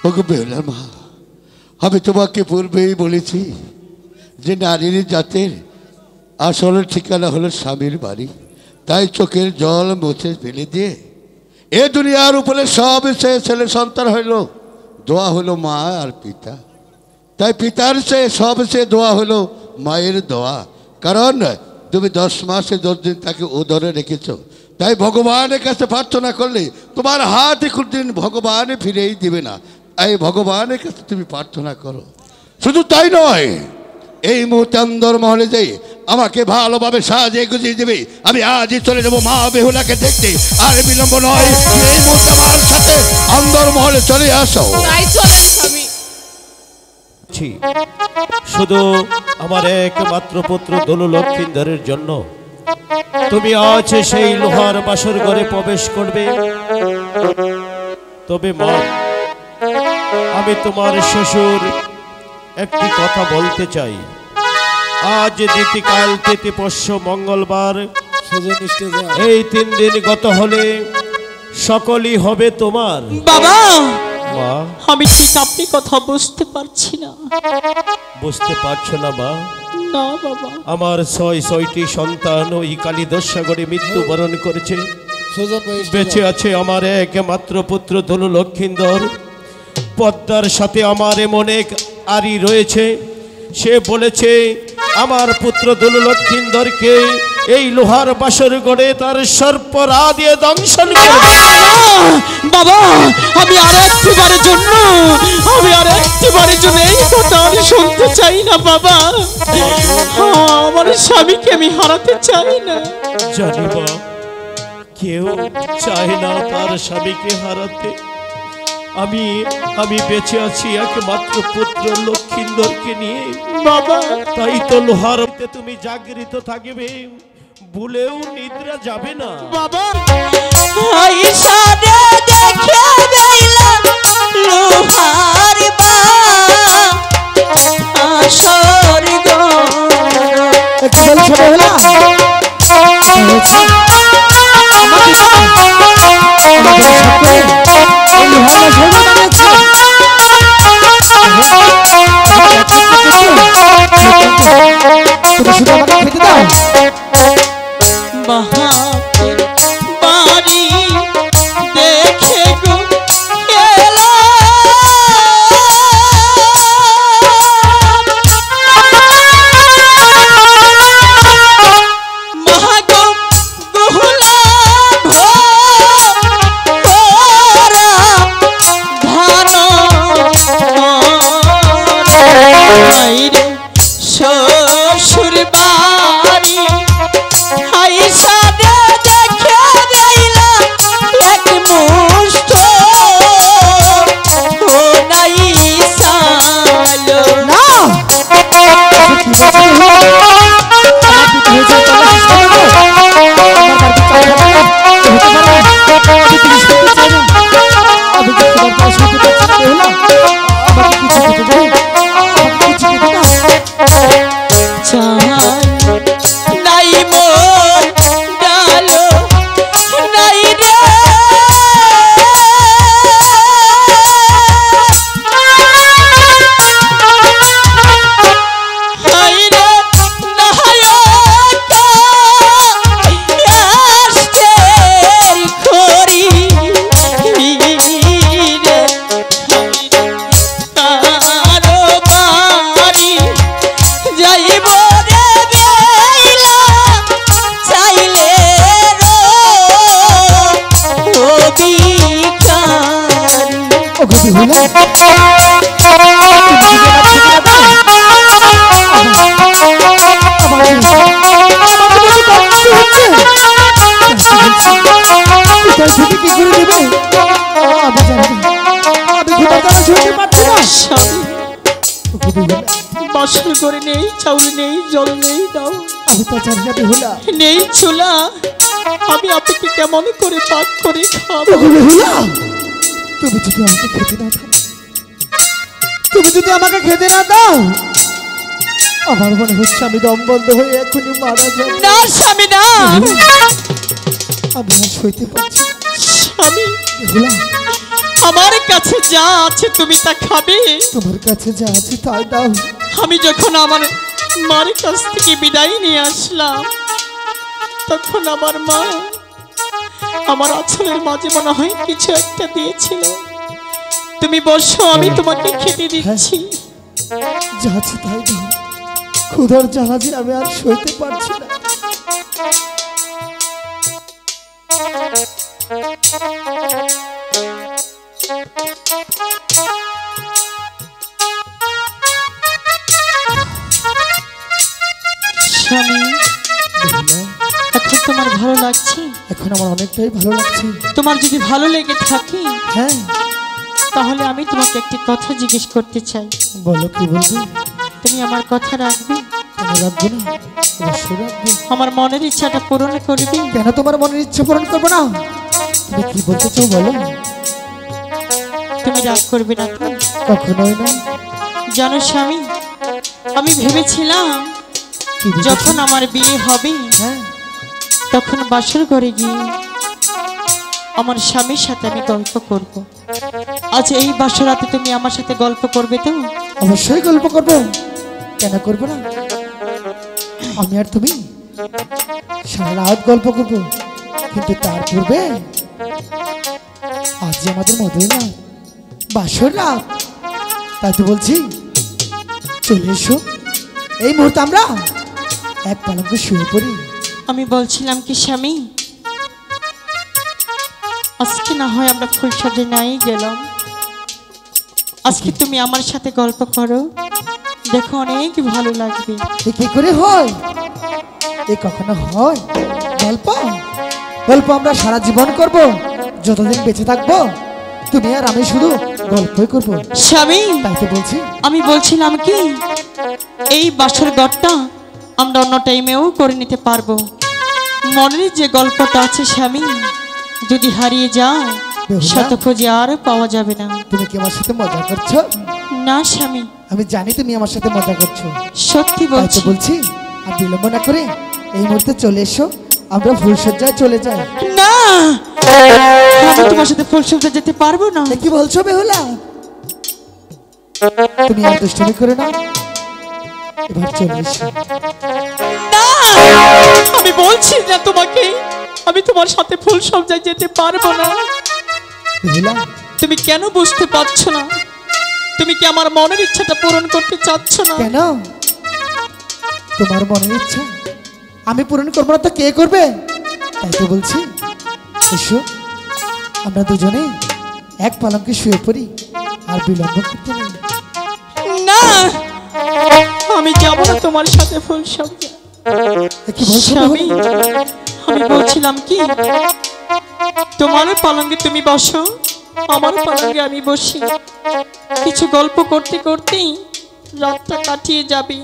ওগো বেহুলার মা, আমি তোমাকে পূর্বেই বলেছি যে নারীর জাতের আসল ঠিকানা হলো স্বামীর বাড়ি। তাই চোখের জল মুছে ফেলে দিয়ে এ দুনিয়ার উপরে সব ছেলে সন্তান হইল, দোয়া হলো মা আর পিতা। তাই পিতার সে দোয়া হলো মায়ের দোয়া। কারণ তুমি 10 মাসে 10 দিন তাকে উদরে রেখেছ। তাই ভগবানের কাছে প্রার্থনা করলে তোমার হাত কোনদিন ভগবান ফিরেই দিবে না। এই ভগবানের কাছে তুমি প্রার্থনা করো। শুধু তাই নয়, এই মুহূর্তে অন্দরমহলে যাই আমাকে ভালোভাবে সাজিয়ে গুজিয়ে দেবে। আমি আজই চলে যাবো মা বেহুলাকে দেখতে। আর বিলম্ব নয়, এই মুহূর্তে আমার সাথে অন্দরমহলে চলে আসো। তাই চলে স্বামী। শুধু আমার একমাত্র পুত্র দোল লক্ষিন্দরের জন্য তুমি আজ সেই লোহার বাসর ঘরে প্রবেশ করবে। তবে মা, আমি তোমার শ্বশুর একটি কথা বলতে চাই। আজ দ্বিতীকাল তিথি পশ্য মঙ্গলবার, এই 3 দিন গত হলে সকলই হবে তোমার। বাবা, মা, আমি ঠিক আপনি কথা বুঝতে পারছি না। বুঝতে পারছো না মা? না বাবা, আমার 6টি সন্তান ওই কালিদস্যাগরে মৃত্যুবরণ করেছে। বেঁচে আছে আমার একমাত্র পুত্র দোল লক্ষিন্দর। পদ্মার সাথে আমার এমন এক আরি রয়েছে, সে বলেছে আমার পুত্র দোল লক্ষিন্দরকে এই লোহার বাসর গড়ে তার সর্পরা দিয়ে দংশন করবে। বাবা, আমি আর একটিবারের জন্য এই কথা আমি শুনতে চাই না বাবা। আমার স্বামীকে আমি হারাতে চাই না। জানি মা, কেউ চায় না তার স্বামীকে হারাতে। আমি বেঁচে আছি একমাত্র পুত্র লক্ষিন্দরকে নিয়ে বাবা। তাই তো লোহারতে তুমি জাগৃত থাকবে, ভুলেও নিদ্রা যাবে না বাবা। ইশারে দেখে বেলা লোহার বাসর গো, একটু বলছো বেহুলা বাড়ি দেখে গো এলা মহাগো বহুলা ভরা ধান মাইরে শ্বশুর বাড়ি হাইসা দেখে যাইলা এক মুষ্ঠ ও নাই সালো না। নাই মোর ডালো নাই রে হাই রে নায়কা আসছে খড়ি রে তারো বাড়ি যাইব রে বেলা চাইলে রো ও বিকারি। ওগো বেহুলা বাসর করে নেই চাউল নেই জল নেই দাও আমি তো জানি না বেহুলা। নেই ছোলা, আমি আপনাকে কেমন করে পাক করে খাবো? ওগো বেহুলা, তুমি যদি আমাকে খেতে না দাও, আমার মনে হচ্ছে আমি দম বন্ধ হয়ে এখনই মারা যাব। না স্বামী না, আমি আর সইতে পারছি না। স্বামী বেহুলা, আমার কাছে যা আছে তুমি তা খাবে। তোমার কাছে যা আছে তাই দাও। আমি যখন আমার মার কাছ থেকে বিদায় নিয়ে আসলাম, তখন আমার মা আমার আঁচলের মাঝে মনে হয় কিছু একটা দিয়েছিল। তুমি বসো, আমি তোমাকে খেতে দিচ্ছি। যা আছে তাই দাও। ক্ষুধার জ্বালা যে আমি আর সইতে পারছি না। স্বামী, এখন তোমার ভালো লাগছে? এখন আমার অনেকটাই ভালো লাগছে। তোমার যদি ভালো লেগে থাকে, হ্যাঁ, তাহলে আমি তোমাকে একটি কথা জিজ্ঞেস করতে চাই। বলো, কি বলবে? তুমি আমার কথা রাখবে? আমি রাখবো না, অবশ্যই রাখবো। আমার মনের ইচ্ছাটা পূরণ করবে? কেন তোমার মনের ইচ্ছা পূরণ করবো না? তুমি কি বলতে চাও বলো। তুমি রাগ করবে না তো? কখনোই না। জানো স্বামী, আমি ভেবেছিলাম কি ভেবেছো? যখন আমার বিয়ে হবে, হ্যাঁ, তখন বাসর ঘরে গিয়ে আমার স্বামীর সাথে আমি গল্প করব। আজ এই বাসরাতে তুমি আমার সাথে গল্প করবে তো? অবশ্যই গল্প করবো, কেন করবো না। আমি আর তুমি সারা রাত গল্প করবো, কিন্তু তার পূর্বে আজ যে আমাদের মধুই না বাসর রাত, তাই তো বলছি চলে এসো। এই মুহূর্তে আমরা এক পালঙ্কে শুয়ে পড়ি। আমি বলছিলাম কি স্বামী, আজকে না হয় আমরা ফুলসজ্জা নাই গেলাম, আজকে তুমি আমার সাথে গল্প করো, দেখো অনেক ভালো লাগবে। এ কি করে হয়? এ কখনো হয়? গল্প গল্প আমরা সারা জীবন করব, যতদিন বেঁচে থাকবো তুমি আর আমি শুধু গল্পই করবো। স্বামী, তাই তো বলছি। আমি বলছিলাম কি, এই বাসর ঘরটা আমরা অন্য টাইমেও করে নিতে পারবো। মনের যে গল্পটা আছে স্বামী, যদি হারিয়ে যায় বেহুলা? শত খোঁজে আর পাওয়া যাবে না। তুমি কি আমার সাথে মজা করছো? না স্বামী, আমি জানি তুমি আমার সাথে মজা করছো। সত্যি তাই তো বলছি। বলছি আর বিলম্ব না করে এই মুহূর্তে চলে এসো, আমরা ফুলসজ্জায় চলে যাই। না, আমি তোমার সাথে ফুলসজ্জা যেতে পারবো না। এ কি বলছো বেহুলা? তুমি আর দুষ্টুমি করে না, এবার চলে এসো। না, আমি বলছি না তোমাকে, আমি তোমার সাথে ফুলসজ্জায় যেতে পারবো না। বেহুলা, তুমি কেন বুঝতে পারছো না? তুমি কি আমার মনের ইচ্ছাটা পূরণ করতে চাচ্ছ না? কেন? তোমার মনের ইচ্ছা আমি পূরণ করবো না তো কে করবে? তাই তো বলছি এসো, আমরা দুজনে এক পালঙ্কে শুয়ে পড়ি, আর বিলম্ব করতে নেই। না, আমি যাব না তোমার সাথে ফুলসজ্জা। এ কি বলছো স্বামী, বেহুলা? আমি বলছিলাম কি, তোমার পালঙ্কে তুমি বসো, আমার পালঙ্কে আমি বসি, কিছু গল্প করতে করতেই রাতটা কাটিয়ে যাবে।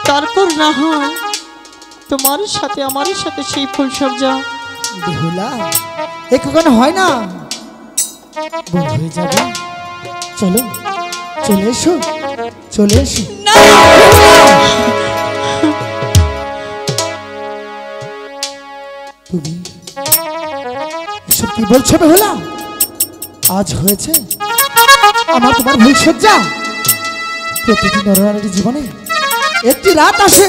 তারপর না হয় তোমার সাথে আমার সাথে সেই ফুলসজ্জা। বেহুলা, এ কখনো হয় না, ভুল হয়ে যাবে। চলো, চলে এসো, চলে এসো। না, তুমি এসব কি বলছো বেহুলা? আজ হয়েছে আমার তোমার ভুল সজ্জা। প্রতিটি নরনারীর জীবনে একটি রাত আসে,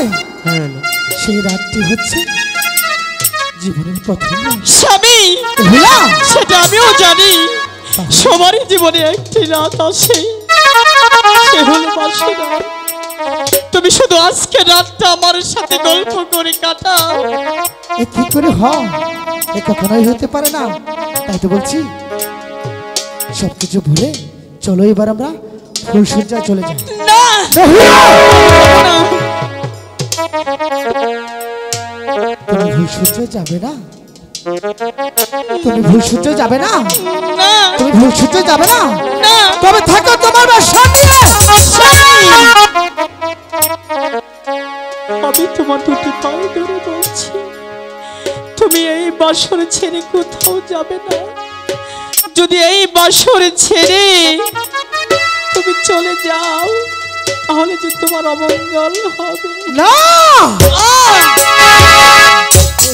সেই রাতটি হচ্ছে জীবনের প্রথম রাত। স্বামী, বেহুলা, সেটা আমিও জানি, সবারই জীবনে একটি রাত আসে, সে হলো বাসর রাত। তুমি শুধু আজকে রাতটা আমার সাথে গল্প করে কাটাও। এ কি করে হয়? এ কখনোই হতে পারে না। তাই তো বলছি সবকিছু ভুলে চলো এবার আমরা ফুলসজ্জায় চলে যাই। না, বেহুলা, না, তুমি ফুলসজ্জায় যাবে না? তুমি ফুলসজ্জায় যাবে না? না, তুমি ফুলসজ্জায় যাবে না? না। তবে থাকো তোমার বাসা নিয়ে। আমি তোমার দুটি পায়ে ধরে বলছি, তুমি এই বাসর ছেড়ে কোথাও যাবে না। যদি এই বাসর ছেড়ে তুমি চলে যাও, তাহলে যে তোমার অমঙ্গল হবে। না,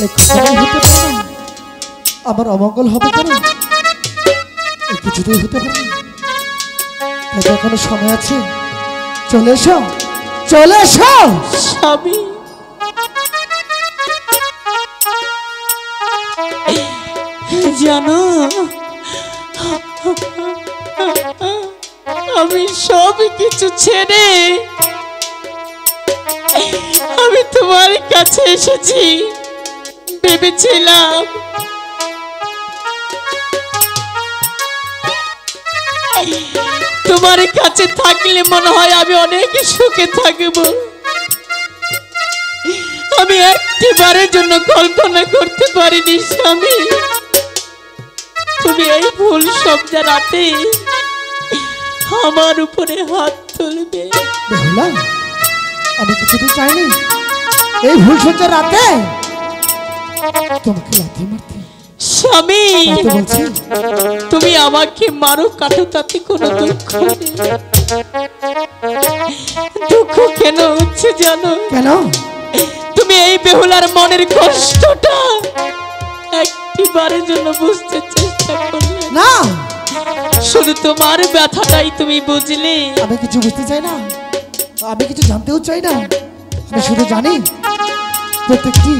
এ কখনোই হতে পারে না। আমার অমঙ্গল হবে কেন? কিছুতেই হতে পারে না। তাই এখনো সময় আছে, চলে এসো, চলে এসো। স্বামী, জানো আমি সব কিছু ছেড়ে আমি তোমার কাছে এসেছি। ভেবেছিলাম তোমার কাছে থাকলে মনে হয় আমি অনেক সুখে থাকবো। আমি একটিবারের জন্য কল্পনা করতে পারিনি স্বামী, তুমি এই ভুল সবজা রাতে আমার উপরে হাত তুলবে। বেহুলা, আমি কিছুতে চাইনি এই ভুল সজ্জা রাতে তোমাকে লাথি মারতে। স্বামী, তাই তো বলছি, তুমি আমাকে মারো কাটো, তাতে কোনো দুঃখ নেই। দুঃখ কেন হচ্ছে জানো? কেন? তুমি এই বেহুলার মনের কষ্টটা একটিবারের জন্য বুঝতে চেষ্টা করলে না। শুধু তোমার ব্যথাটাই তুমি বুঝলে। আমি কিছু বুঝতে চাই না, আমি কিছু জানতেও চাই না। আমি শুধু জানি প্রত্যেকটি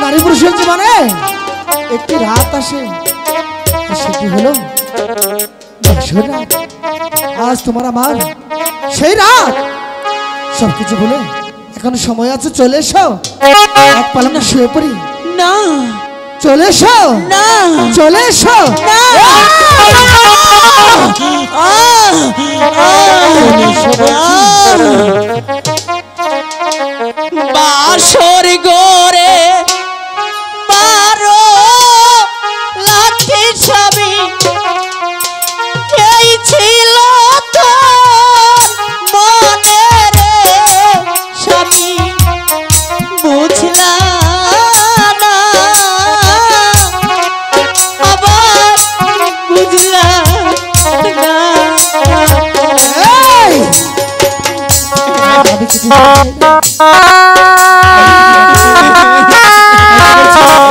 নারী পুরুষের জীবনে একটি রাত আসে, আর সেটি হলো বাসর রাত। আজ তোমার আমার সেই রাত। সবকিছু বলে এখনো সময় আছে, চলে এসো, এক পালঙ্কে শুয়ে পড়ি। না, চলে এসো, না, চলে এসো, না। বাসর গোরে বারো লাঠি স্বামী, এই ছিল তো মনে রে স্বামী, বুঝলাম না আবার বুঝলাম না। আমি কিছু জানতে চাই না।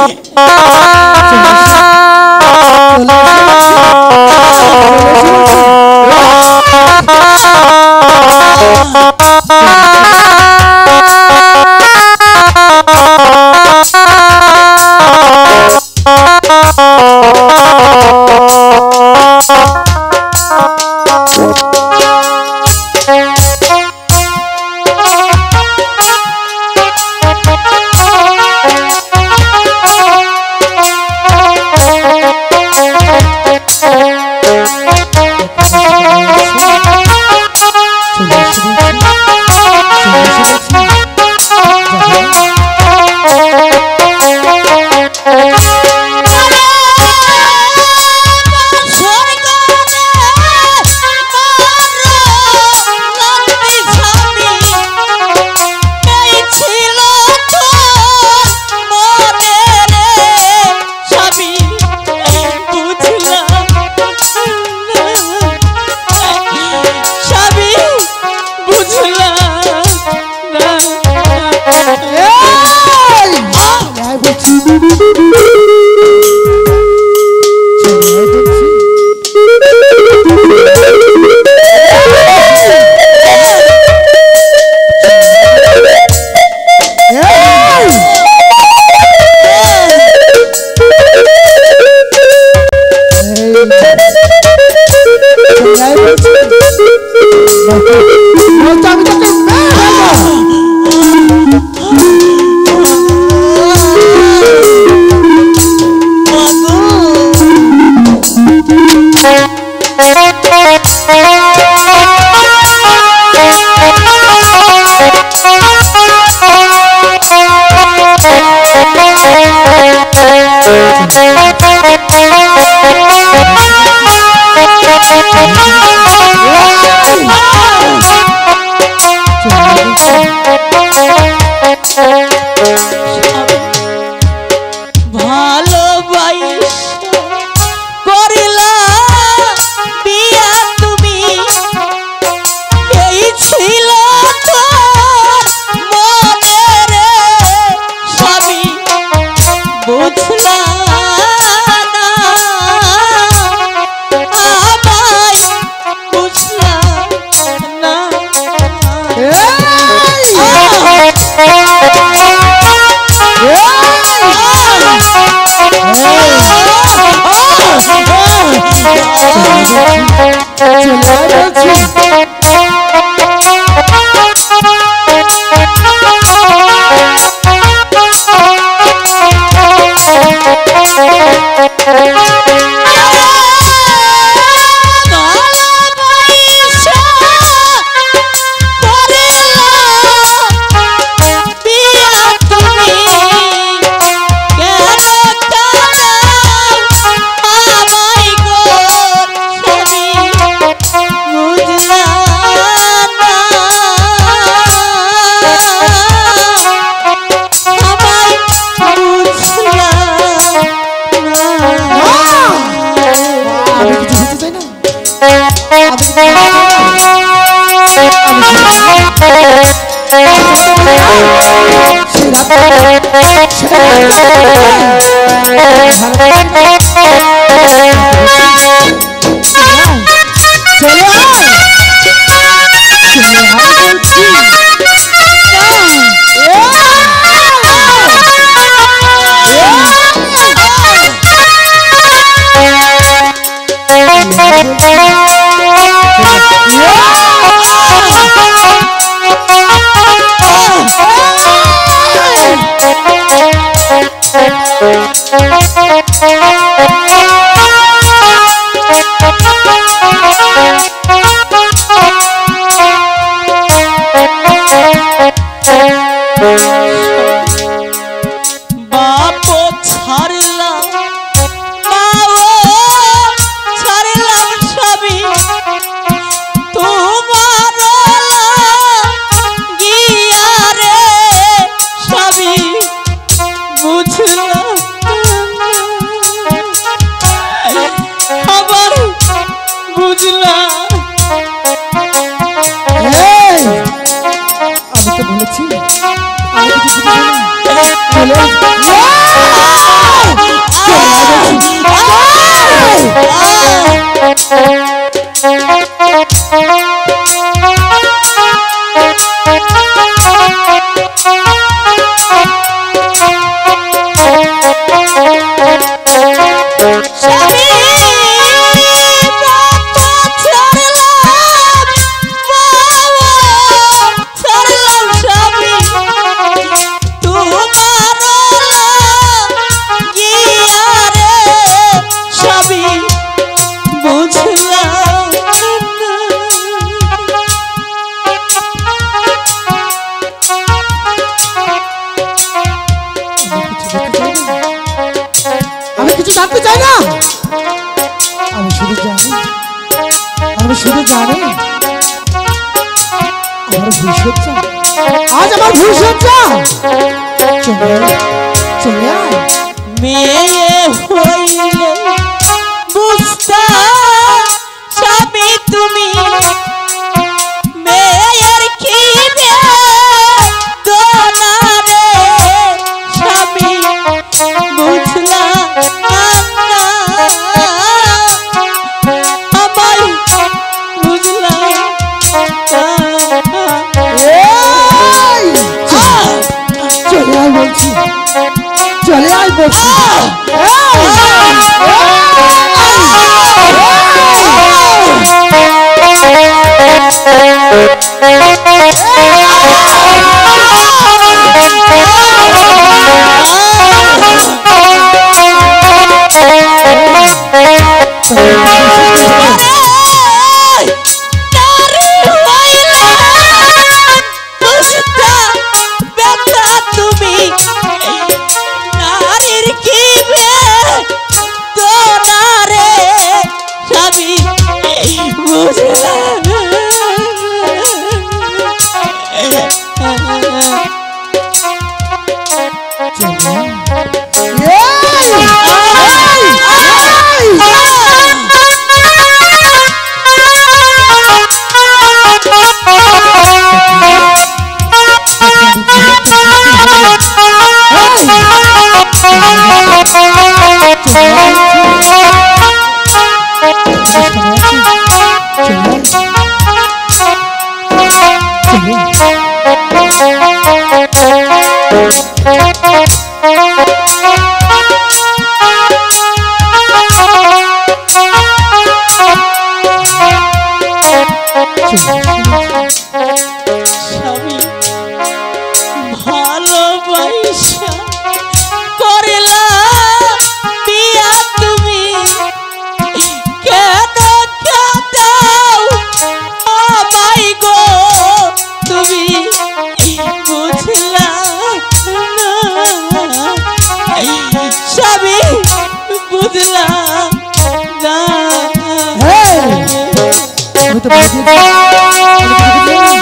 আমি তো বলে দিয়েছি, আমি তো তোকে দিলাম না।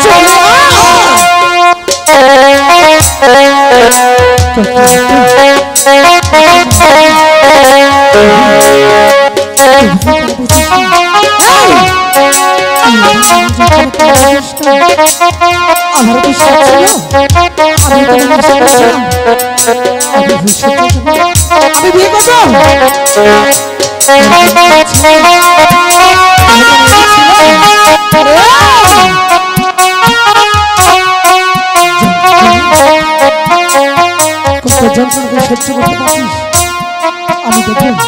চলে আমার বিশ্বাস ছিল, আমি তো আমি বিয়ে করবো। যন্ত্রণাকে সহ্য করতে পারিস, আমি দেখব।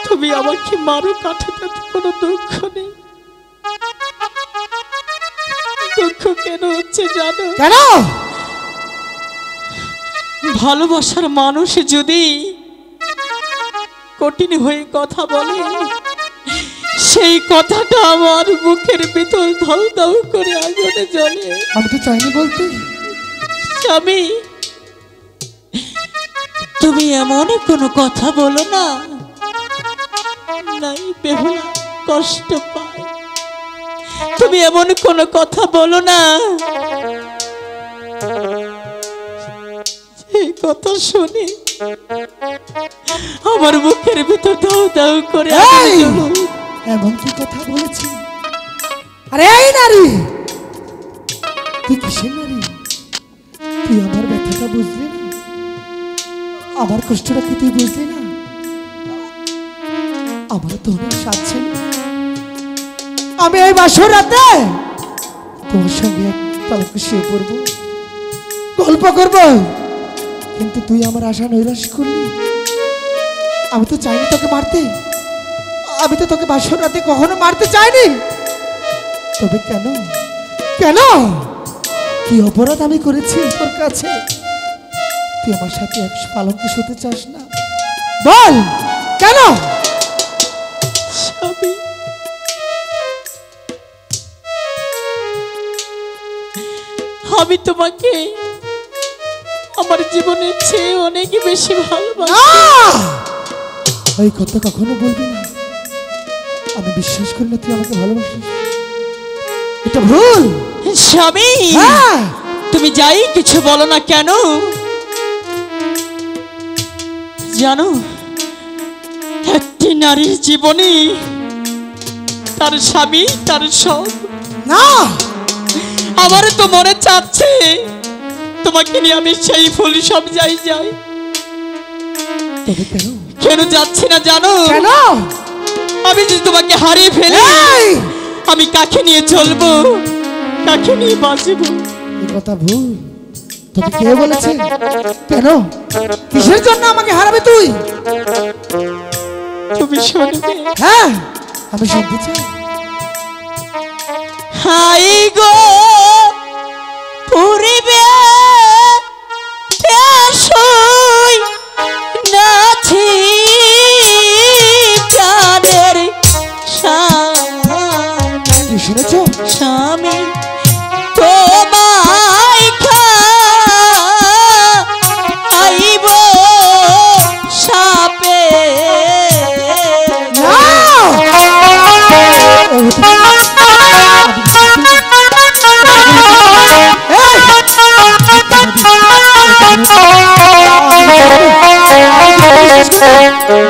তুমি আমাকে মারো কাঠে, তাতে কোনো দুঃখ নেই। দুঃখ কেন হচ্ছে জানো? কেন? ভালোবাসার মানুষ যদি কঠিন হয়ে কথা বলে, সেই কথাটা আমার বুকের ভিতর ধল ধল করে আগুনে জ্বলে। আমি তো চাইনি বলতে। স্বামী, তুমি এমন কোনো কথা বলো না, নাই বেহুলা কষ্ট পায়। তুমি এমন কোনো কথা বলো না, এই কথা শুনে আমার বুকের ভিতর দাও দাও করে এমন কি কথা বলেছি? আরে এই নারী, তুই কিসের নারী? তুই আমার ব্যথাটা বুঝলি না, আমার কষ্টটা কি তুই বুঝলি না? আমার তো অনেক স্বাদ ছিল, আমি এই বাসর রাতে তোর সঙ্গে এক পালকে শুয়ে পড়বো, গল্প করবো, কিন্তু তুই আমার আশা নৈরাশ করলি। আমি তো চাইনি তোকে মারতে, আমি তো তোকে বাসর রাতে কখনো মারতে চাইনি। তবে কেন, কেন, কি অপরাধ আমি করেছি তোর কাছে? তুই আমার সাথে এক পালঙ্কে শুতে চাস না? বল কেন? আমি তোমাকে আমার জীবনের চেয়ে অনেক বেশি ভালোবাসি। ওই কথা কখনো বলবি না, আমি বিশ্বাস করি না তুই আমাকে ভালোবাসিস, এটা ভুল। স্বামী, তুমি যাই কিছু বলো না কেন, জানো একটি নারীর জীবনে তার স্বামী তার সব না। আমার তো মনে চাচ্ছে তোমাকে নিয়ে আমি সেই ফুল সব যাই যাই। তবে কেন, কেন যাচ্ছি না জানো? কেন? আমি যদি তোমাকে হারিয়ে ফেলি, আমি কাকে নিয়ে চলবো, কাকে নিয়ে বাঁচবো? এই কথা ভুল। তবে কে বলেছে? কেন, কিসের জন্য আমাকে হারাবে তুই? তুমি শুনবে? হ্যাঁ, আমি শুনতে চাই। হাই গো পুরিবে তেসই নাচি প্রাণের কি শুনেছো? স্বামী তোমায় খাইব সাপে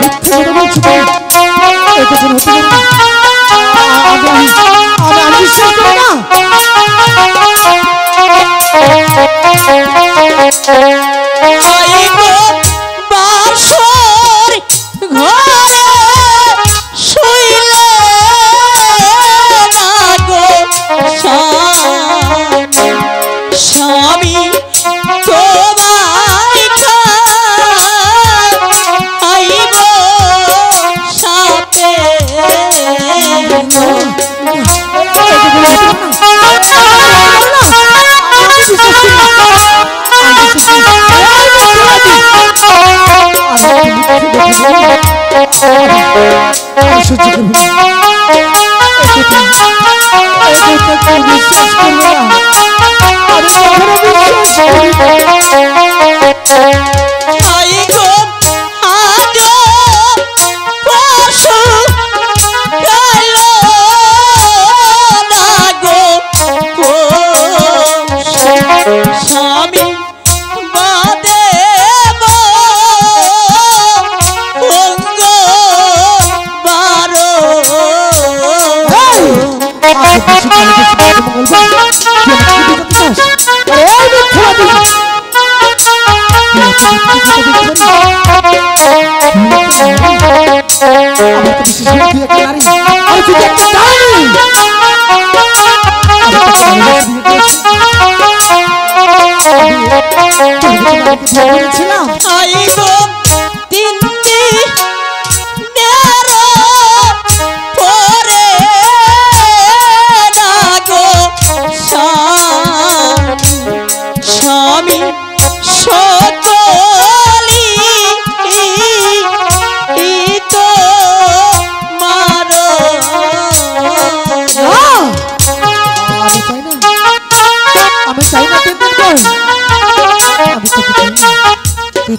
মিথ্যে কথা বলছো তুমি। এ কখনো হতে পারে না। আমি বিশ্বাস করি না।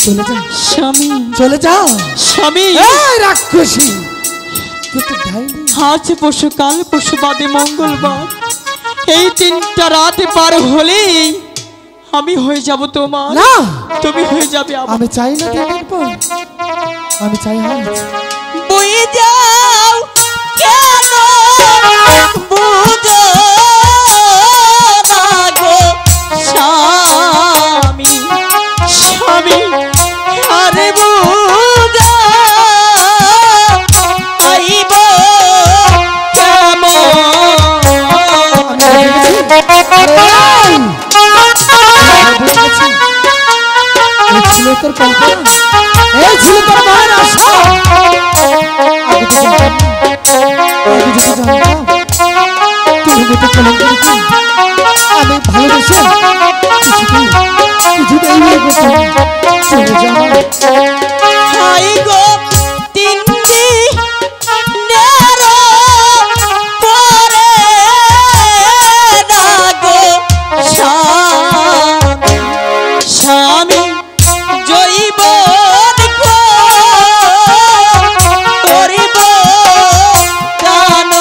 চলে যা স্বামী, চলে যা স্বামী। রাক্ষসী, আজ পশু কাল পশু বাদে মঙ্গলবার, এই 3টা রাত পার হলেই আমি হয়ে যাব তোমার। না, তুমি হয়ে যাবে আমার। আমি চাই না 3 দিন পর, আমি চাই আজ। বয়ে যাও কেন বুঝো না গো স্বামী, স্বামী আরে বুঝা আইব কেমন। ছিল তোর কল্পনা, এই ছিল তোর মনের আশা। আমি তো জানতাম তোর মতো কেমন করেছি আমি ভালোবেসে কিছুতেই বিয়ে করতাম। চলে যাও হাই গো 3 দিনের পরে না গো স্বামী, জৈবন করিব কেন।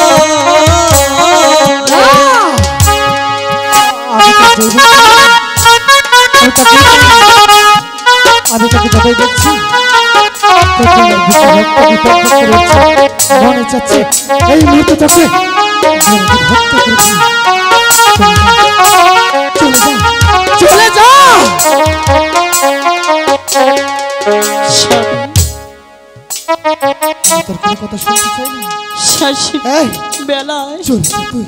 আমি তাকে যাবাই দেখছি, মনে চাচ্ছে এই মুহূর্তে তাকে হত্যা করেছি। চলে যা। তোর কোনো কথা শুনতে চাই না। বেলায় চলে যা তুই।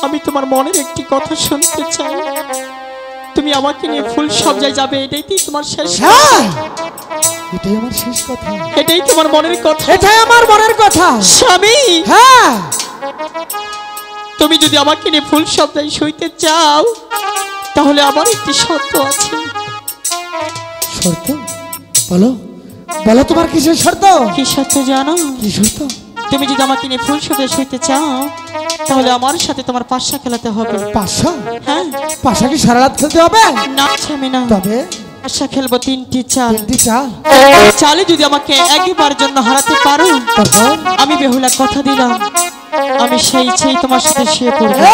আমি তোমার মনের একটি কথা শুনতে চাই। তুমি আমাকে নিয়ে ফুল সজ্জায় যাবে, এটাই তোমার শেষ? এটাই আমার শেষ কথা, এটাই তোমার মনের কথা? এটাই আমার মনের কথা স্বামী। হ্যাঁ, তুমি যদি আমাকে নিয়ে ফুল সজ্জায় শুইতে চাও তাহলে আমার একটি শর্ত আছে। শর্ত? বলো বলো, তোমার কিসের শর্ত? কি শর্ত জানো? কি শর্ত? তুমি যদি আমাকে নিয়ে ফুল সজ্জায় শুইতে চাও তাহলে আমার সাথে তোমার পাশা খেলাতে হবে। পাশা? হ্যাঁ। পাশা কি সারা রাত খেলতে হবে? না স্বামী না। তবে পাশা খেলবো 3টি চাল। 3টি চাল? চালে যদি আমাকে একবার জন্য হারাতে পারো, আমি বেহুলা কথা দিলাম আমি সেই ইচ্ছেই তোমার সাথে শুয়ে পড়বো।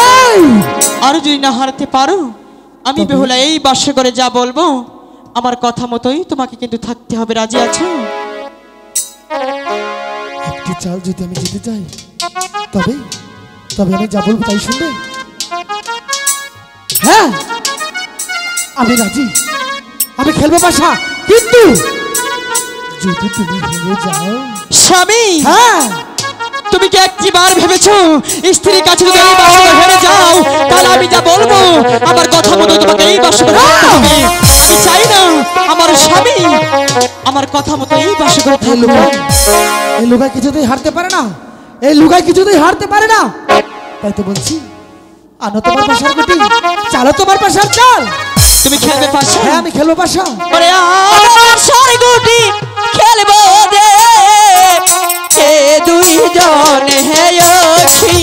আর যদি না হারাতে পারো, আমি বেহুলা এই বাসে করে যা বলবো আমার কথা মতোই তোমাকে কিন্তু থাকতে হবে। রাজি আছো? দুটি চাল যদি আমি জিতে যাই তবে তবে আমি যা বলবো তাই শুনবে? হ্যাঁ আমি রাজি, আমি খেলবো পাশা, কিন্তু যদি তুমি হেরে যাও। স্বামী, হ্যাঁ তুমি কি একটিবার ভেবেছো স্ত্রীর কাছে যদি এই বাসে হেরে যাও তাহলে আমি যা বলবো আমার কথা মতো তোমাকে এই বাসে করতে হবে? আমি চাই না আমার স্বামী আমার কথা মতো এই বাসে করে থাকবে। এই লুগাই কিছুতেই হারতে পারে না, এই লুগাই কিছুতেই হারতে পারে না। তাই তো বলছি আনো তোমার পাশার গুটি, চালো তোমার পাশার চাল। তুমি খেলবে পাশা? হ্যাঁ আমি খেলবো পাশা। আরে আমার সারি গুটি খেলবো রে এ দুইজন হেয়সি।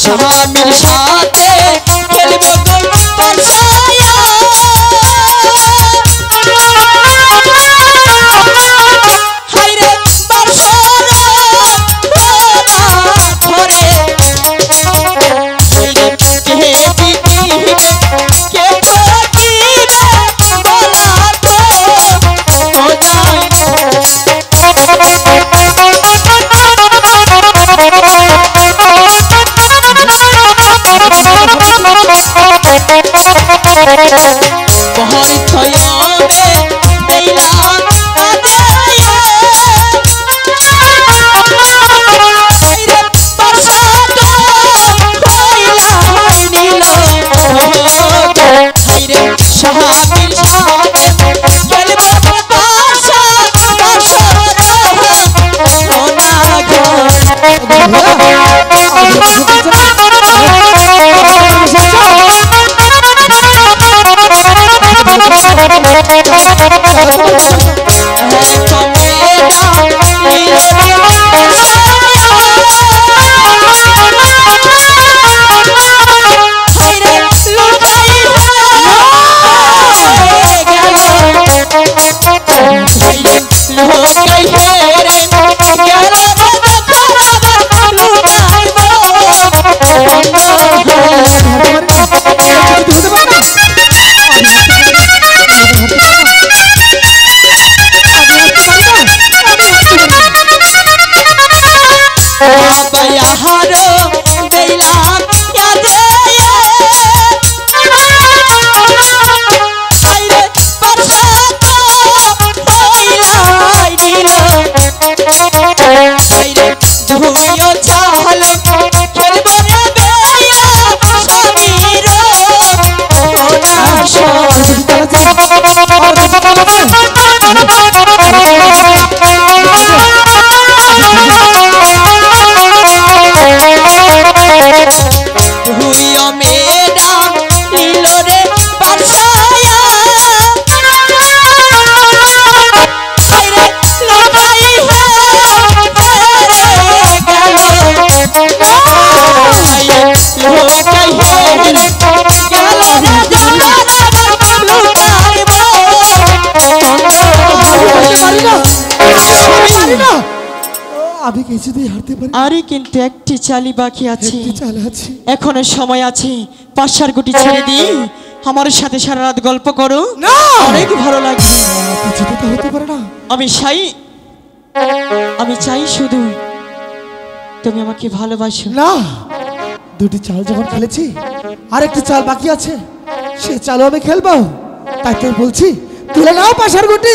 স্বামীর সাথে খেলবো গো পাশায়া, হাইরে বাসরা ধরে হাইরে কে জিতিবে কে ঠকিবে বলা তো বহর থয়বে দেইলা আদেয়া, হাইরে বাসরা হইলা নিল, হাইরে স্বামীর সাথে খেলবো বাসা বাসরা আমি কিছুতেই হারতে পারি। আরে কিন্তু একটি চালি বাকি আছে, একটি চাল আছে, এখনো সময় আছে। পাশার গুটি ছেড়ে দিয়ে আমার সাথে সারা রাত গল্প করো, না অনেক ভালো লাগবে। কিছুতে তো হতে পারে না। আমি চাই শুধু তুমি আমাকে ভালোবাসো। না দুটি চাল যখন খেলেছি আর একটি চাল বাকি আছে, সে চালও আমি খেলবো। তাই তো বলছি তুলে নাও পাশার গুটি।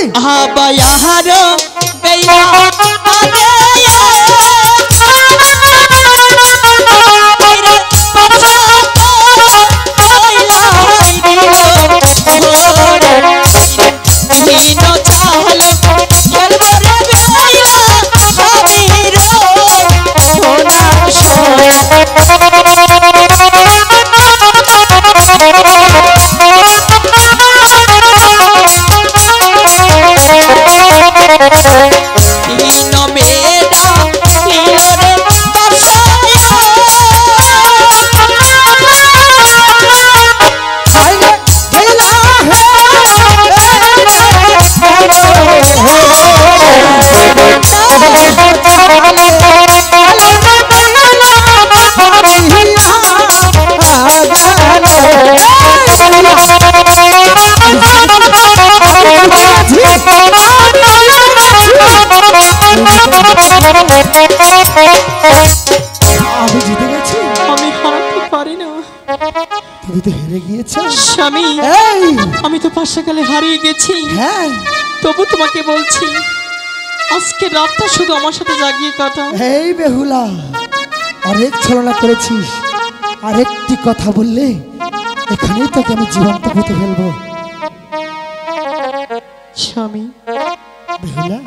মেয়েরা আমি জিতে গেছি? আমি হারাতে পারি না তুমি তো হেরে গিয়েছো স্বামী। এই আমি তো পাশাকালে হারিয়ে গেছি, হ্যাঁ তবু তোমাকে বলছি আজকে রাতটা শুধু আমার সাথে জাগিয়ে কাটাও। এই বেহুলা, অনেক ছলনা করেছিস, আরেকটি কথা বললে এখানেই তোকে আমি জীবন্ত পুঁতে ফেলবো। স্বামী, বেহুলা,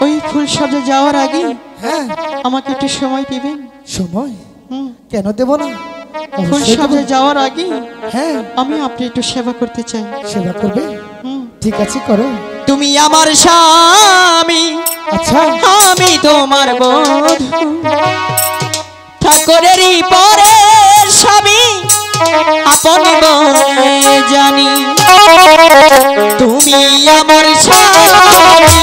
ওই ফুল সাজা যাওয়ার আগে হ্যাঁ আমাকে একটু সময় দিবেন? সময় হুম, কেন দেব না? ফুল অবশ্যই দেব। সাজা যাওয়ার আগে হ্যাঁ আমি আপনি একটু সেবা করতে চাই। সেবা করবে? হুম। ঠিক আছে, করো। তুমি আমার স্বামী, আচ্ছা আমি তোমার বধূ, ঠাকুরেরই পরে স্বামী আপন বলে জানি। তুমি আমার স্বামী,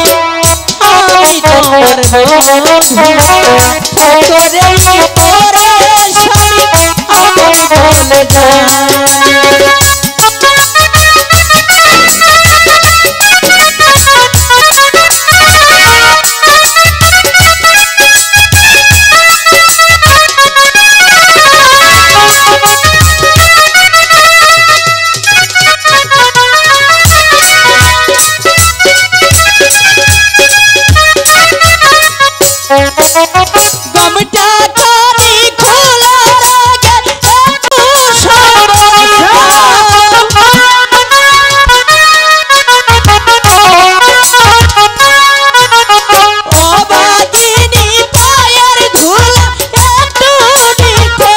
আমি তোমার বধূ, ঠাকুরেরই পরে স্বামী আপন বলে জানি। গমটা করি খোলার আগে একটু সময় অবাগিনী পায়ের ধুলা একটু নিতে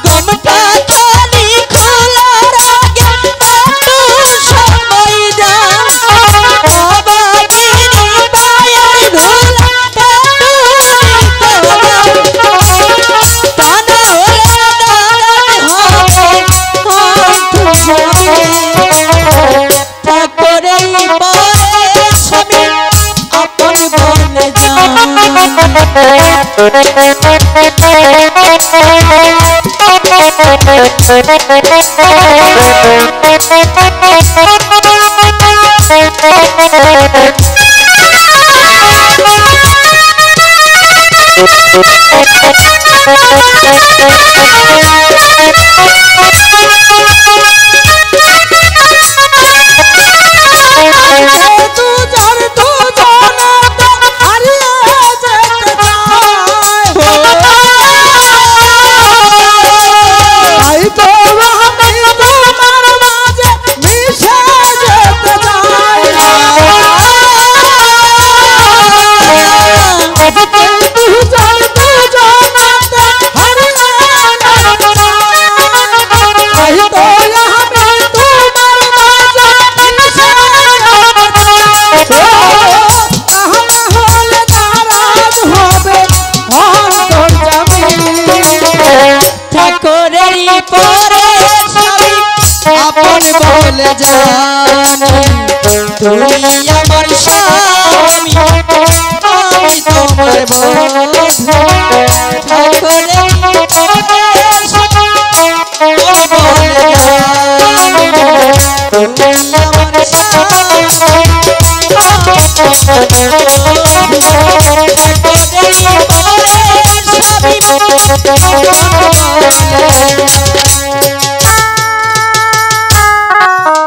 গমটা করি খোলার আগে একটু সময় দাও। অবাগিনী পায়ের ধুলা একটু নিতে তা না হলে দাঁড়াতে হবে ঠাকুরেই পরে স্বামী আপন বলে ঠাকুরেরই পরে স্বামী আপন বলে জানি। তুমি আমার স্বামী, আমি তোমার বধূ, ঠাকুরেরই পরে স্বামী আপন বলে জানি। তুমি আমার স্বামী, আমি তোমার বধূ,